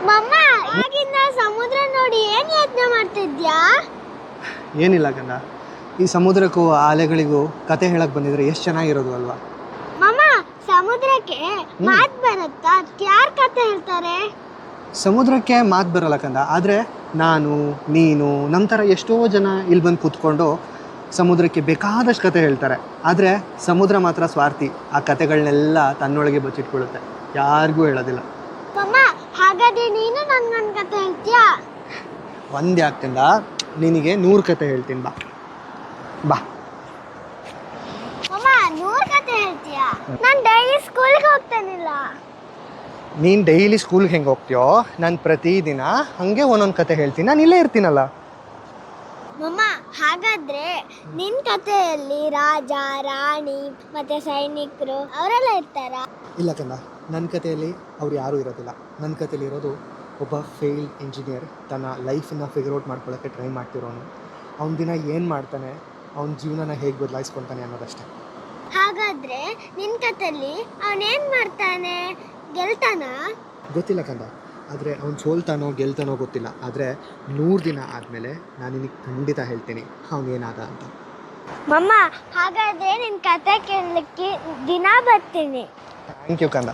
ಮಮ್ಮ ಆಗಿಂದ ಸಮುದ್ರ ನೋಡಿ ಏನ್ ಯೋಚನೆ ಮಾಡ್ತಿದ್ಯಾ? ಏನಿಲ್ಲ ಕಂದ, ಈ ಸಮುದ್ರಕ್ಕೂ ಆ ಅಲೆಗಳಿಗೂ ಕತೆ ಹೇಳಕ್ ಬಂದಿದ್ರೆ ಎಷ್ಟು ಚೆನ್ನಾಗಿರೋದು ಅಲ್ವಾ? ಮಮ್ಮ ಸಮುದ್ರಕ್ಕೆ ಮಾತ್ ಬರುತ್ತಾ? ಯಾರ್ ಕತೆ ಹೇಳ್ತಾರೆ? ಸಮುದ್ರಕ್ಕೆ ಮಾತು ಬರಲ್ಲ ಕಂದ, ಆದರೆ ನಾನು ನೀನು ನಮ್ಮ ಥರ ಎಷ್ಟೋ ಜನ ಇಲ್ಲಿ ಬಂದು ಕೂತ್ಕೊಂಡು ಸಮುದ್ರಕ್ಕೆ ಬೇಕಾದಷ್ಟು ಕತೆ ಹೇಳ್ತಾರೆ. ಆದರೆ ಸಮುದ್ರ ಮಾತ್ರ ಸ್ವಾರ್ಥಿ, ಆ ಕತೆಗಳನ್ನೆಲ್ಲ ತನ್ನೊಳಗೆ ಬಚ್ಚಿಟ್ಕೊಳ್ಳುತ್ತೆ, ಯಾರಿಗೂ ಹೇಳೋದಿಲ್ಲ. ಮಮ್ಮ ಹಾಗಾದ್ರೆ ನೀನು ನನ್ಗೊಂದು ಕತೆ ಹೇಳ್ತೀಯಾ? ಒಂದು ಯಾಕಂದ, ನಿನಗೆ 100 ಕತೆ ಹೇಳ್ತೀನಿ, ಬಾ ಬಾ. ಮಮ್ಮ 100 ಕತೆ ಹೇಳ್ತೀಯಾ? ನಾನು ಡೈಲಿ ಸ್ಕೂಲ್ಗೆ ಹೋಗ್ತಾನಿಲ್ಲ. ನೀನು ಡೈಲಿ ಸ್ಕೂಲ್ಗೆ ಹೆಂಗೆ ಹೋಗ್ತೀಯೋ, ನಾನು ಪ್ರತಿದಿನ ಹಾಗೆ ಒಂದೊಂದು ಕತೆ ಹೇಳ್ತೀನಿ, ನಾನು ಇಲ್ಲೇ ಇರ್ತೀನಲ್ಲ. ಮಮ್ಮ ಹಾಗಾದ್ರೆ ನಿನ್ ಕಥೆಯಲ್ಲಿ ರಾಜ ರಾಣಿ ಮತ್ತೆ ಸೈನಿಕರು ಅವರೆಲ್ಲ ಇರ್ತಾರಾ? ಇಲ್ಲ ಕಂದ, ನನ್ನ ಕಥೆಯಲ್ಲಿ ಅವ್ರು ಯಾರೂ ಇರೋದಿಲ್ಲ. ನನ್ನ ಕಥೆಯಲ್ಲಿ ಇರೋದು ಒಬ್ಬ ಫೇಲ್ಡ್ ಇಂಜಿನಿಯರ್, ತನ್ನ ಲೈಫನ್ನು ಫಿಗರ್ ಔಟ್ ಮಾಡ್ಕೊಳ್ಳೋಕ್ಕೆ ಟ್ರೈ ಮಾಡ್ತಿರೋನು. ಅವನ ದಿನ ಏನು ಮಾಡ್ತಾನೆ, ಅವನ ಜೀವನನ ಹೇಗೆ ಬದಲಾಯಿಸ್ಕೊತಾನೆ ಅನ್ನೋದಷ್ಟೇ. ಹಾಗಾದ್ರೆ ನಿನ್ ಕಥೆಯಲ್ಲಿ ಅವನೇನ್ ಮಾಡ್ತಾನೆ? ಗೆಲ್ತಾನ? ಗೊತ್ತಿಲ್ಲ ಕಂದ, ಆದರೆ ಅವ್ನು ಸೋಲ್ತಾನೋ ಗೆಲ್ತಾನೋ ಗೊತ್ತಿಲ್ಲ. ಆದರೆ 100 ದಿನ ಆದಮೇಲೆ ನಾನು ನಿನಗೆ ಖಂಡಿತ ಹೇಳ್ತೀನಿ ಅವನೇನಾದ ಅಂತ. ಮಮ್ಮ ಹಾಗಾದ್ರೆ ನಿನ್ ಕತೆ ಕೇಳಲಿಕ್ಕೆ ದಿನ ಬರ್ತೀನಿ. ಥ್ಯಾಂಕ್ ಯು ಕಂದ.